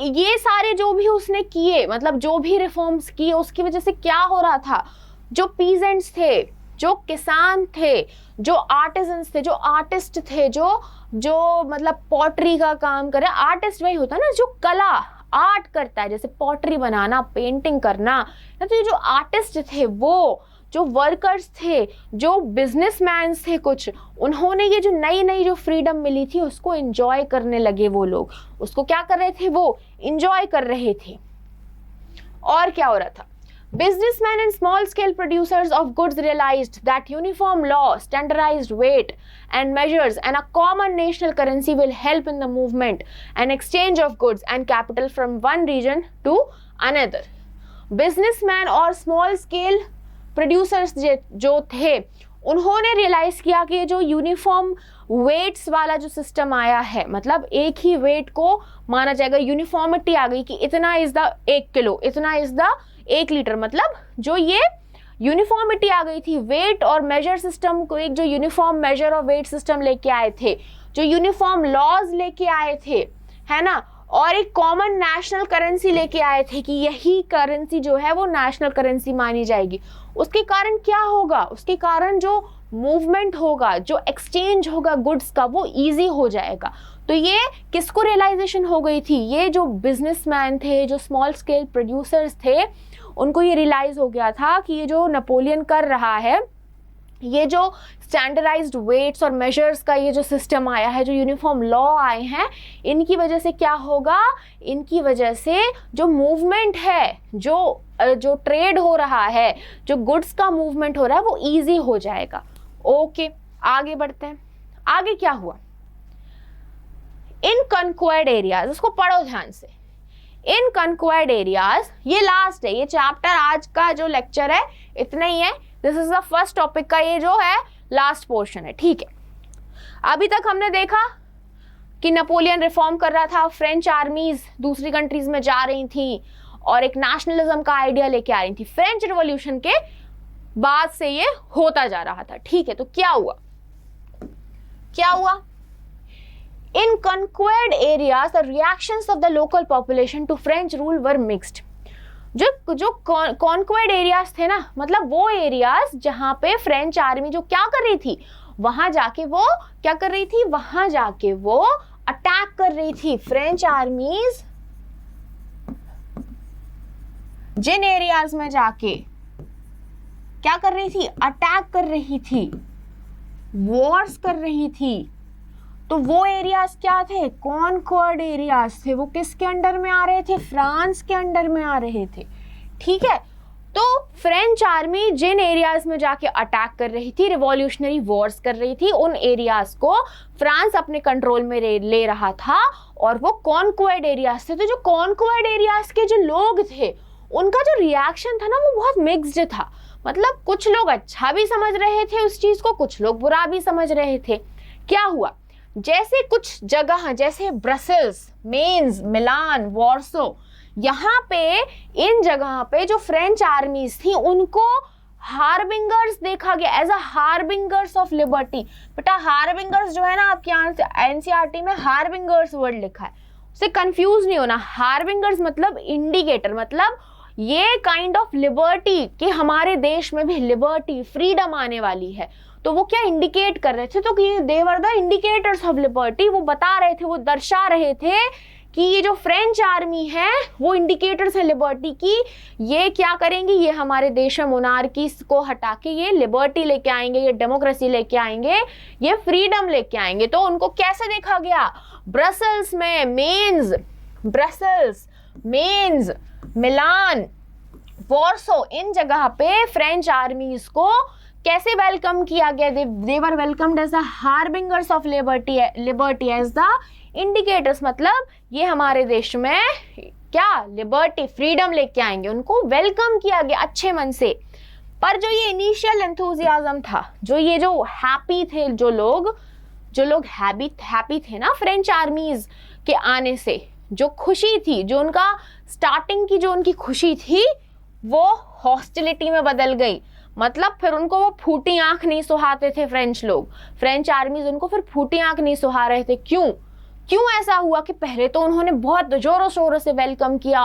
ये सारे जो भी उसने किए, मतलब जो भी रिफॉर्म्स किए, उसकी वजह से क्या हो रहा था? जो पीजेंट्स थे, जो किसान थे, जो आर्टिजन्स थे, जो आर्टिस्ट थे, जो मतलब पॉटरी का काम करे, आर्टिस्ट वही होता है ना जो कला आर्ट करता है, जैसे पॉटरी बनाना, पेंटिंग करना। तो ये जो आर्टिस्ट थे, वो जो वर्कर्स थे, जो बिजनेसमैन थे कुछ, उन्होंने ये जो नई नई जो फ्रीडम मिली थी उसको एंजॉय करने लगे। वो लोग उसको क्या कर रहे थे? वो एंजॉय कर रहे थे। और क्या हो रहा था? Businessmen and small-scale producers of goods realized that uniform law, standardized weight and measures, and a common national currency will help in the movement and exchange of goods and capital from one region to another। Businessmen और small-scale producers जो थे, उन्होंने रियलाइज किया कि जो यूनिफॉर्म वेट्स वाला जो सिस्टम आया है, मतलब एक ही वेट को माना जाएगा, यूनिफॉर्मिटी आ गई कि इतना इज द 1 किलो, इतना इज द 1 लीटर, मतलब जो ये यूनिफॉर्मिटी आ गई थी वेट और मेजर सिस्टम को, एक जो यूनिफॉर्म मेजर और वेट सिस्टम लेके आए थे, जो यूनिफॉर्म लॉज लेके आए थे, है ना, और एक कॉमन नेशनल करेंसी लेके आए थे कि यही करेंसी जो है वो नेशनल करेंसी मानी जाएगी। उसके कारण क्या होगा? उसके कारण जो मूवमेंट होगा, जो एक्सचेंज होगा गुड्स का, वो इजी हो जाएगा। तो ये किसको रियलाइजेशन हो गई थी? ये जो बिजनेसमैन थे, जो स्मॉल स्केल प्रोड्यूसर्स थे, उनको ये रियलाइज हो गया था कि ये जो नेपोलियन कर रहा है, ये जो स्टैंडर्डाइज्ड वेट्स और मेजर्स का ये जो सिस्टम आया है, जो यूनिफॉर्म लॉ आए हैं, इनकी वजह से क्या होगा? इनकी वजह से जो मूवमेंट है, जो ट्रेड हो रहा है, जो गुड्स का मूवमेंट हो रहा है, वो इजी हो जाएगा। ओके, आगे बढ़ते हैं। आगे क्या हुआ? इन कॉन्क्वायर्ड एरियाज, उसको पढ़ो ध्यान से। इन कॉन्क्वायर्ड एरियाज, ये लास्ट है, ये चैप्टर आज का जो लेक्चर है इतना ही है। This is the first topic का ये जो है लास्ट पोर्शन है, ठीक है। अभी तक हमने देखा कि नेपोलियन रिफॉर्म कर रहा था, फ्रेंच आर्मीज दूसरी कंट्रीज में जा रही थी और एक नेशनलिज्म का आइडिया लेके आ रही थी। फ्रेंच रिवॉल्यूशन के बाद से ये होता जा रहा था, ठीक है। तो क्या हुआ? क्या हुआ? In conquered areas, the reactions of the local population to French rule were mixed। जो कॉन्क्वेड एरियाज थे ना, मतलब वो एरियाज जहां पे फ्रेंच आर्मी जो क्या कर रही थी, वहां जाके वो क्या कर रही थी? वहां जाके वो अटैक कर रही थी। फ्रेंच आर्मीज जिन एरियाज में जाके क्या कर रही थी? अटैक कर रही थी, वॉर्स कर रही थी। तो वो एरियाज क्या थे? कॉन्क्वर्ड एरियाज थे। वो किसके अंडर में आ रहे थे? फ्रांस के अंडर में आ रहे थे, ठीक है। तो फ्रेंच आर्मी जिन एरियाज में जाके अटैक कर रही थी, रिवॉल्यूशनरी वॉर्स कर रही थी, उन एरियाज को फ्रांस अपने कंट्रोल में ले रहा था, और वो कॉन्क्वर्ड एरियाज थे। तो जो कॉन्क्वर्ड एरियाज के जो लोग थे, उनका जो रिएक्शन था ना, वो बहुत मिक्स्ड था। मतलब कुछ लोग अच्छा भी समझ रहे थे उस चीज को, कुछ लोग बुरा भी समझ रहे थे। क्या हुआ? जैसे कुछ जगह, जैसे ब्रसेल्स, मेन्स, मिलान, वॉर्सो, यहाँ पे इन जगह पे जो फ्रेंच आर्मीज थी, उनको हार्बिंगर्स देखा गया, एज अ हार्बिंगर्स ऑफ लिबर्टी। बेटा हार्बिंगर्स जो है ना, आपके एनसीईआरटी में हार्बिंगर्स वर्ड लिखा है, उससे कंफ्यूज नहीं होना। हार्बिंगर्स मतलब इंडिकेटर, मतलब ये काइंड ऑफ लिबर्टी कि हमारे देश में भी लिबर्टी, फ्रीडम आने वाली है। तो वो क्या इंडिकेट कर रहे थे? तो कि they were the indicators of liberty. वो बता रहे थे, वो दर्शा रहे थे कि ये जो फ्रेंच आर्मी है वो इंडिकेटर्स है लिबर्टी की। ये क्या करेंगे? ये हमारे देश में मोनार्की को हटा के ये लिबर्टी लेके आएंगे, ये डेमोक्रेसी लेके आएंगे, ये फ्रीडम लेके आएंगे। तो उनको कैसे देखा गया? ब्रसेल्स में Mainz, Brussels, Mainz, Milan, Warsaw, इन जगह पे फ्रेंच आर्मीज को कैसे वेलकम किया गया? They were welcomed as the harbingers of liberty as the indicators, मतलब ये हमारे देश में क्या लिबर्टी, फ्रीडम लेके आएंगे। उनको वेलकम किया गया अच्छे मन से। पर जो ये इनिशियल एंथुजियाज्म था, जो ये जो हैप्पी थे, जो लोग हैप्पी थे ना फ्रेंच आर्मीज के आने से, जो खुशी थी, जो उनका स्टार्टिंग की जो उनकी खुशी थी वो हॉस्टिलिटी में बदल गई। मतलब फिर उनको वो फूटी आंख नहीं सुहाते थे फ्रेंच लोग, फ्रेंच आर्मीज उनको फिर फूटी आंख नहीं सुहा रहे थे। क्यों ऐसा हुआ कि पहले तो उन्होंने बहुत जोरों शोरों से वेलकम किया,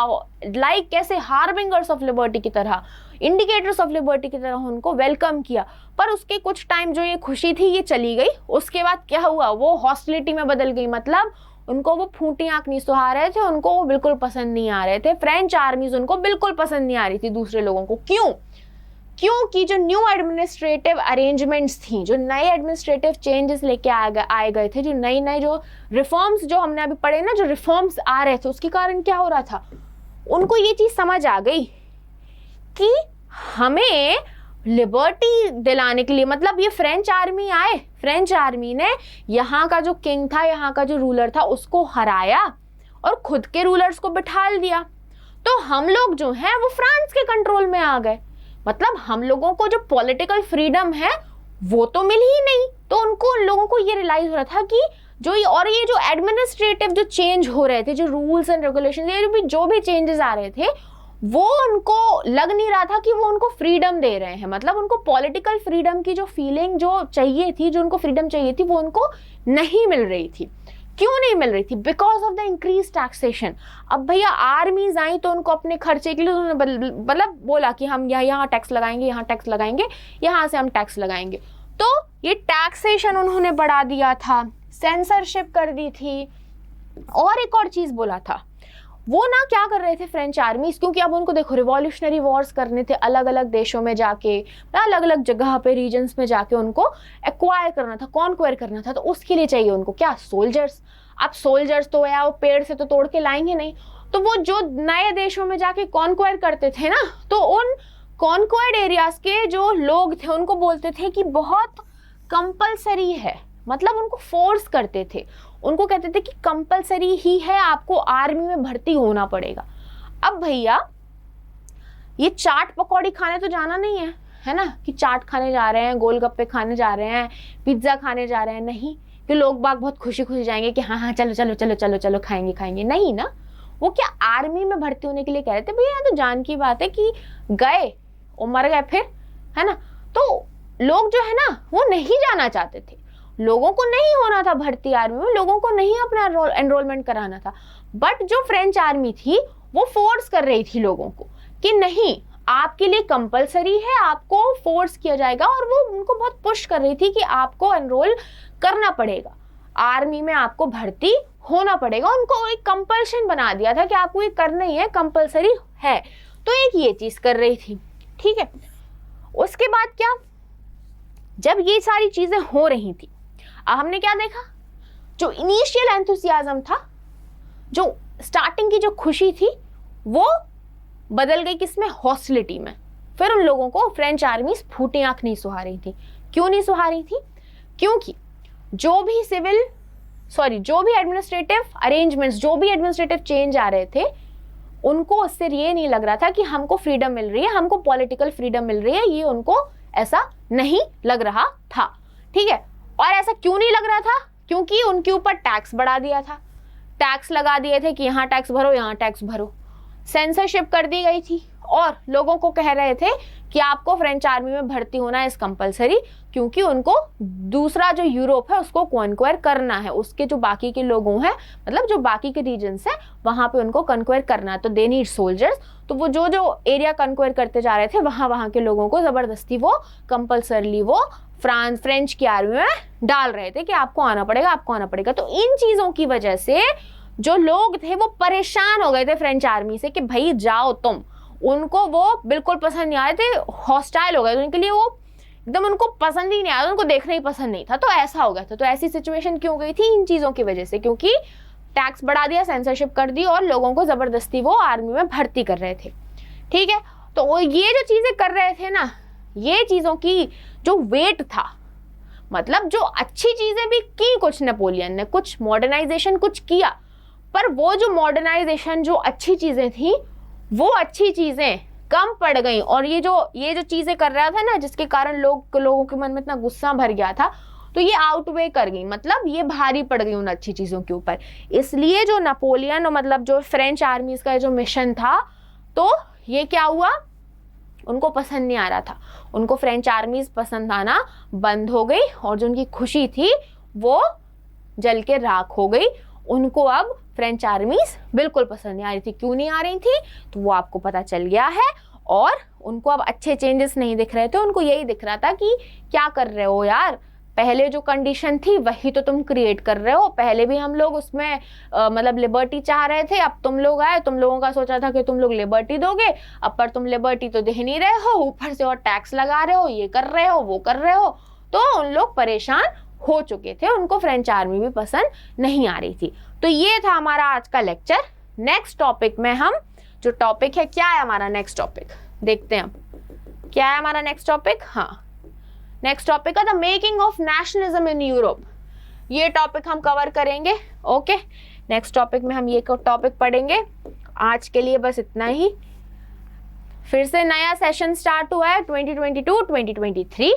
लाइक कैसे हार्बिंगर्स ऑफ लिबर्टी की तरह, इंडिकेटर्स ऑफ लिबर्टी की तरह उनको वेलकम किया, पर उसके कुछ टाइम जो ये खुशी थी ये चली गई। उसके बाद क्या हुआ, वो हॉस्टिलिटी में बदल गई। मतलब उनको वो फूटी आंख नहीं सुहा रहे थे, उनको वो बिल्कुल पसंद नहीं आ रहे थे, फ्रेंच आर्मीज उनको बिल्कुल पसंद नहीं आ रही थी दूसरे लोगों को। क्योंकि जो न्यू एडमिनिस्ट्रेटिव अरेंजमेंट्स थी, जो नए एडमिनिस्ट्रेटिव चेंजेस लेके आए गए थे, जो नई जो रिफॉर्म्स जो हमने अभी पढ़े ना, जो रिफॉर्म्स आ रहे थे, उसके कारण क्या हो रहा था, उनको ये चीज़ समझ आ गई कि हमें लिबर्टी दिलाने के लिए, मतलब ये फ्रेंच आर्मी आए, फ्रेंच आर्मी ने यहाँ का जो किंग था, यहाँ का जो रूलर था, उसको हराया और खुद के रूलर्स को बिठाल दिया। तो हम लोग जो हैं वो फ्रांस के कंट्रोल में आ गए। मतलब हम लोगों को जो पॉलिटिकल फ्रीडम है वो तो मिल ही नहीं। तो उन लोगों को ये रियलाइज हो रहा था कि ये जो एडमिनिस्ट्रेटिव जो चेंज हो रहे थे, जो रूल्स एंड रेगुलेशन, ये जो भी चेंजेस आ रहे थे, वो उनको लग नहीं रहा था कि वो उनको फ्रीडम दे रहे हैं। मतलब उनको पॉलिटिकल फ्रीडम की जो फीलिंग जो चाहिए थी, जो उनको फ्रीडम चाहिए थी, वो उनको नहीं मिल रही थी। क्यों नहीं मिल रही थी? Because of the increase taxation. अब भैया आर्मीज आई तो उनको अपने खर्चे के लिए उन्होंने मतलब बोला कि हम यहाँ टैक्स लगाएंगे, यहाँ टैक्स लगाएंगे, यहाँ से हम टैक्स लगाएंगे। तो ये टैक्सेशन उन्होंने बढ़ा दिया था, सेंसरशिप कर दी थी, और एक और चीज बोला था। वो ना क्या कर रहे थे फ्रेंच आर्मीज, क्योंकि अब उनको देखो रिवॉल्यूशनरी वॉर्स करने थे, अलग अलग देशों में जाके, अलग अलग जगह पे रीजन्स में जाके उनको एक्वायर करना था, कॉन्क्वायर करना था। तो उसके लिए चाहिए उनको क्या? सोल्जर्स। अब सोल्जर्स तो या वो पेड़ से तो तोड़ के लाएंगे नहीं, तो वो जो नए देशों में जाके कॉन्क्वायर करते थे ना, तो उन कॉन्क्वायर्ड एरियाज के जो लोग थे उनको बोलते थे कि बहुत कंपलसरी है, मतलब उनको फोर्स करते थे, उनको कहते थे कि कंपलसरी ही है, आपको आर्मी में भर्ती होना पड़ेगा। अब भैया ये चाट पकौड़ी खाने तो जाना नहीं है ना, कि चाट खाने जा रहे हैं, गोलगप्पे खाने जा रहे हैं, पिज्जा खाने जा रहे हैं, नहीं कि लोग बाग बहुत खुशी खुशी जाएंगे कि हाँ चलो चलो चलो चलो चलो खाएंगे, नहीं ना। वो क्या आर्मी में भर्ती होने के लिए कह रहे थे? भैया तो जान की बात है कि गए और मर गए फिर, है ना। तो लोग जो है ना वो नहीं जाना चाहते थे, लोगों को नहीं होना था भर्ती आर्मी में, लोगों को नहीं अपना एनरोलमेंट कराना था। बट जो फ्रेंच आर्मी थी वो फोर्स कर रही थी लोगों को कि नहीं, आपके लिए कंपलसरी है, आपको फोर्स किया जाएगा, और वो उनको बहुत पुश कर रही थी कि आपको एनरोल करना पड़ेगा, आर्मी में आपको भर्ती होना पड़ेगा। उनको एक कंपल्शन बना दिया था कि आपको ये करना ही है, कंपलसरी है। तो एक ये चीज कर रही थी, ठीक है। उसके बाद क्या, जब ये सारी चीजें हो रही थी, हमने क्या देखा, जो इनिशियल एंथुसियाज्म था, जो स्टार्टिंग की जो खुशी थी, वो बदल गई किसमें? हॉस्टिलिटी में। फिर उन लोगों को फ्रेंच आर्मीज फूटी आंख नहीं सुहा रही थी। क्यों नहीं सुहा रही थी? क्योंकि जो भी एडमिनिस्ट्रेटिव अरेंजमेंट्स, जो भी एडमिनिस्ट्रेटिव चेंज आ रहे थे, उनको उससे ये नहीं लग रहा था कि हमको फ्रीडम मिल रही है, हमको पॉलिटिकल फ्रीडम मिल रही है, ये उनको ऐसा नहीं लग रहा था, ठीक है। और ऐसा क्यों नहीं लग रहा था? क्योंकि उनके ऊपर टैक्स बढ़ा दिया था, टैक्स लगा दिए थे कि यहाँ टैक्स भरो, यहाँ टैक्स भरो, सेंसरशिप कर दी गई थी, और लोगों को कह रहे थे कि आपको फ्रेंच आर्मी में भर्ती होना इज कंपलसरी, क्योंकि उनको दूसरा जो यूरोप है उसको कॉन्क्वायर करना है, उसके जो बाकी के लोगों हैं, मतलब जो बाकी के रीजन्स हैं, वहां पे उनको कॉन्क्वायर करना है। तो दे नीड सोल्जर्स। तो वो जो एरिया कॉन्क्वायर करते जा रहे थे, वहां के लोगों को जबरदस्ती वो कंपल्सरली वो फ्रेंच की आर्मी में डाल रहे थे कि आपको आना पड़ेगा, आपको आना पड़ेगा। तो इन चीजों की वजह से जो लोग थे वो परेशान हो गए थे फ्रेंच आर्मी से कि भाई जाओ तुम, उनको वो बिल्कुल पसंद नहीं आ रहे थे, हॉस्टाइल हो गए थे उनके लिए, वो एकदम उनको पसंद ही नहीं आया, उनको देखना ही पसंद नहीं था। तो ऐसा हो गया था। तो ऐसी सिचुएशन क्यों गई थी? इन चीजों की वजह से, क्योंकि टैक्स बढ़ा दिया, सेंसरशिप कर दी, और लोगों को जबरदस्ती वो आर्मी में भर्ती कर रहे थे, ठीक है। तो वो ये जो चीजें कर रहे थे ना, ये चीजों की जो वेट था, मतलब जो अच्छी चीजें भी की कुछ नेपोलियन ने, कुछ मॉडर्नाइजेशन कुछ किया, पर वो जो मॉडर्नाइजेशन, जो अच्छी चीजें थी, वो अच्छी चीजें कम पड़ गई। और ये जो चीजें कर रहा था ना, जिसके कारण लोगों के मन में इतना गुस्सा भर गया था, तो ये आउटवे कर गई, मतलब ये भारी पड़ गई उन अच्छी चीज़ों के ऊपर। इसलिए जो नेपोलियन, मतलब जो फ्रेंच आर्मीज का जो मिशन था, तो ये क्या हुआ, उनको पसंद नहीं आ रहा था, उनको फ्रेंच आर्मीज पसंद आना बंद हो गई और जो उनकी खुशी थी वो जल के राख हो गई। उनको अब फ्रेंच आर्मीज बिल्कुल पसंद नहीं आ रही थी। क्यों नहीं आ रही थी तो वो आपको पता चल गया है। और उनको अब अच्छे चेंजेस नहीं दिख रहे थे, उनको यही दिख रहा था कि क्या कर रहे हो यार, पहले जो कंडीशन थी वही तो तुम क्रिएट कर रहे हो। पहले भी हम लोग उसमें मतलब लिबर्टी चाह रहे थे, अब तुम लोग आए, तुम लोगों का सोचा था कि तुम लोग लिबर्टी दोगे, अब पर तुम लिबर्टी तो दे नहीं रहे हो, ऊपर से और टैक्स लगा रहे हो, ये कर रहे हो, वो कर रहे हो। तो उन लोग परेशान हो चुके थे, उनको फ्रेंच आर्मी भी पसंद नहीं आ रही थी। तो ये था हमारा आज का लेक्चर। नेक्स्ट टॉपिक में हम, जो टॉपिक है, क्या है हमारा नेक्स्ट टॉपिक, देखते हैं अब क्या है हमारा नेक्स्ट टॉपिक। हाँ, नेक्स्ट टॉपिक है the making of nationalism in Europe. ये टॉपिक हम कवर करेंगे। ओके, नेक्स्ट टॉपिक में हम ये टॉपिक पढ़ेंगे। आज के लिए बस इतना ही। फिर से नया सेशन स्टार्ट हुआ है 2022-2023।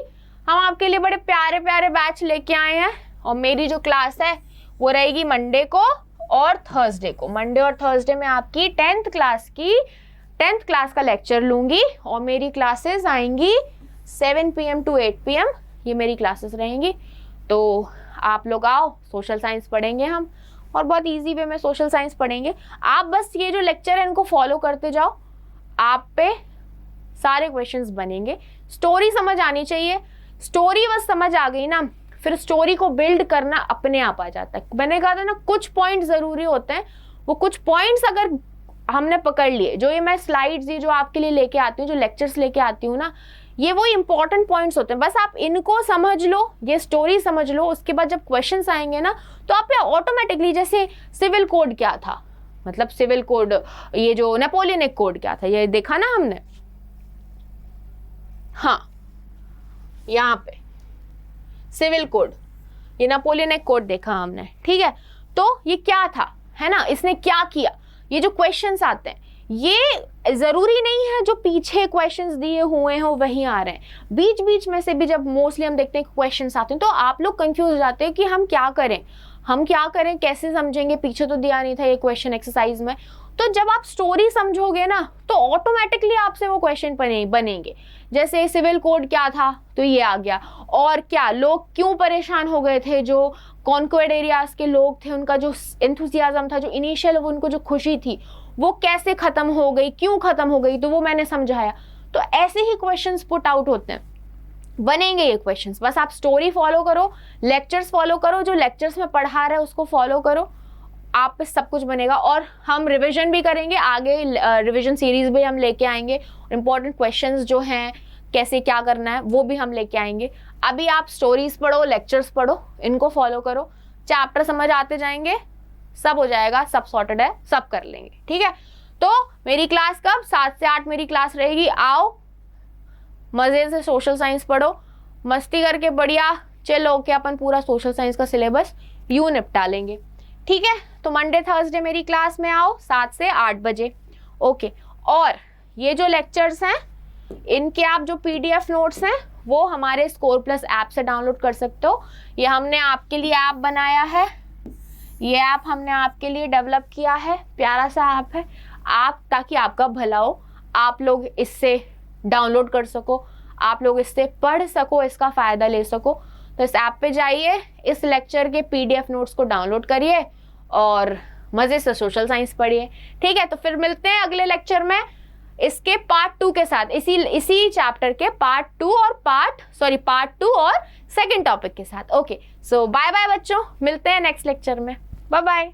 हम आपके लिए बड़े प्यारे प्यारे बैच लेके आए हैं और मेरी जो क्लास है वो रहेगी मंडे को और थर्सडे को। मंडे और थर्सडे में आपकी 10th क्लास का लेक्चर लूंगी और मेरी क्लासेस आएंगी 7 PM to 8 PM। ये मेरी क्लासेस रहेंगी। तो आप लोग आओ, सोशल साइंस पढ़ेंगे हम, और बहुत इजी वे में सोशल साइंस पढ़ेंगे। आप बस ये जो लेक्चर है इनको फॉलो करते जाओ, आप पे सारे क्वेश्चंस बनेंगे। स्टोरी समझ आनी चाहिए, स्टोरी बस समझ आ गई ना, फिर स्टोरी को बिल्ड करना अपने आप आ जाता है। मैंने कहा था ना, कुछ पॉइंट जरूरी होते हैं, वो कुछ पॉइंट्स अगर हमने पकड़ लिए, जो ये मैं स्लाइड्स ये जो आपके लिए लेके आती हूँ, जो लेक्चर्स लेके आती हूँ ना, ये वो इंपॉर्टेंट पॉइंट्स होते हैं। बस आप इनको समझ लो, ये स्टोरी समझ लो, उसके बाद जब क्वेश्चंस आएंगे ना तो आप पे ऑटोमेटिकली, जैसे सिविल कोड क्या था, मतलब सिविल कोड, ये जो नेपोलियनिक कोड क्या था, ये देखा ना हमने। हाँ, यहाँ पे सिविल कोड, ये नेपोलियनिक कोड देखा हमने, ठीक है। तो ये क्या था, है ना, इसने क्या किया, ये जो क्वेश्चंस आते हैं, ये जरूरी नहीं है जो पीछे क्वेश्चंस दिए हुए हो वही आ रहे हैं। बीच बीच में से भी जब मोस्टली हम देखते हैं क्वेश्चंस आते हैं तो आप लोग कंफ्यूज हो जाते हैं कि हम क्या करें, कैसे समझेंगे, पीछे तो दिया नहीं था ये क्वेश्चन एक्सरसाइज में। तो जब आप स्टोरी समझोगे ना तो ऑटोमेटिकली आपसे वो क्वेश्चन बनेंगे। जैसे सिविल कोड क्या था, तो ये आ गया। और क्या लोग क्यों परेशान हो गए थे, जो कॉन्क्वेर्ड एरियाज के लोग थे, उनका जो एंथुसियाज्म था, जो इनिशियल उनको जो खुशी थी, वो कैसे खत्म हो गई, क्यों खत्म हो गई, तो वो मैंने समझाया। तो ऐसे ही क्वेश्चंस पुट आउट होते हैं, बनेंगे ये क्वेश्चंस। बस आप स्टोरी फॉलो करो, लेक्चर्स फॉलो करो, जो लेक्चर्स में पढ़ा रहे हैं उसको फॉलो करो, आप पे सब कुछ बनेगा। और हम रिवीजन भी करेंगे आगे, रिवीजन सीरीज भी हम लेके आएंगे। इंपॉर्टेंट क्वेश्चंस जो हैं, कैसे क्या करना है, वो भी हम लेके आएंगे। अभी आप स्टोरीज पढ़ो, लेक्चर्स पढ़ो, इनको फॉलो करो, चैप्टर समझ आते जाएंगे, सब हो जाएगा, सब सॉर्टेड है, सब कर लेंगे, ठीक है। तो मेरी क्लास कब, 7 से 8 मेरी क्लास रहेगी। आओ, मजे से सोशल साइंस पढ़ो, मस्ती करके बढ़िया चिल होके अपन पूरा सोशल साइंस का सिलेबस यूं निपटा लेंगे, ठीक है। तो मंडे थर्सडे मेरी क्लास में आओ 7 से 8 बजे। ओके, और ये जो लेक्चर्स हैं इनके आप जो PDF नोट्स हैं वो हमारे स्कोर प्लस ऐप से डाउनलोड कर सकते हो। ये हमने आपके लिए ऐप बनाया है, ये ऐप हमने आपके लिए डेवलप किया है, प्यारा सा ऐप है। आप, ताकि आपका भला हो, आप लोग इससे डाउनलोड कर सको, आप लोग इससे पढ़ सको, इसका फ़ायदा ले सको। तो इस ऐप पे जाइए, इस लेक्चर के PDF नोट्स को डाउनलोड करिए और मज़े से सोशल साइंस पढ़िए, ठीक है। तो फिर मिलते हैं अगले लेक्चर में इसके पार्ट 2 के साथ, इसी चैप्टर के पार्ट 2 और सेकंड टॉपिक के साथ। ओके, सो बाय बाय बच्चों, मिलते हैं नेक्स्ट लेक्चर में, बाय बाय।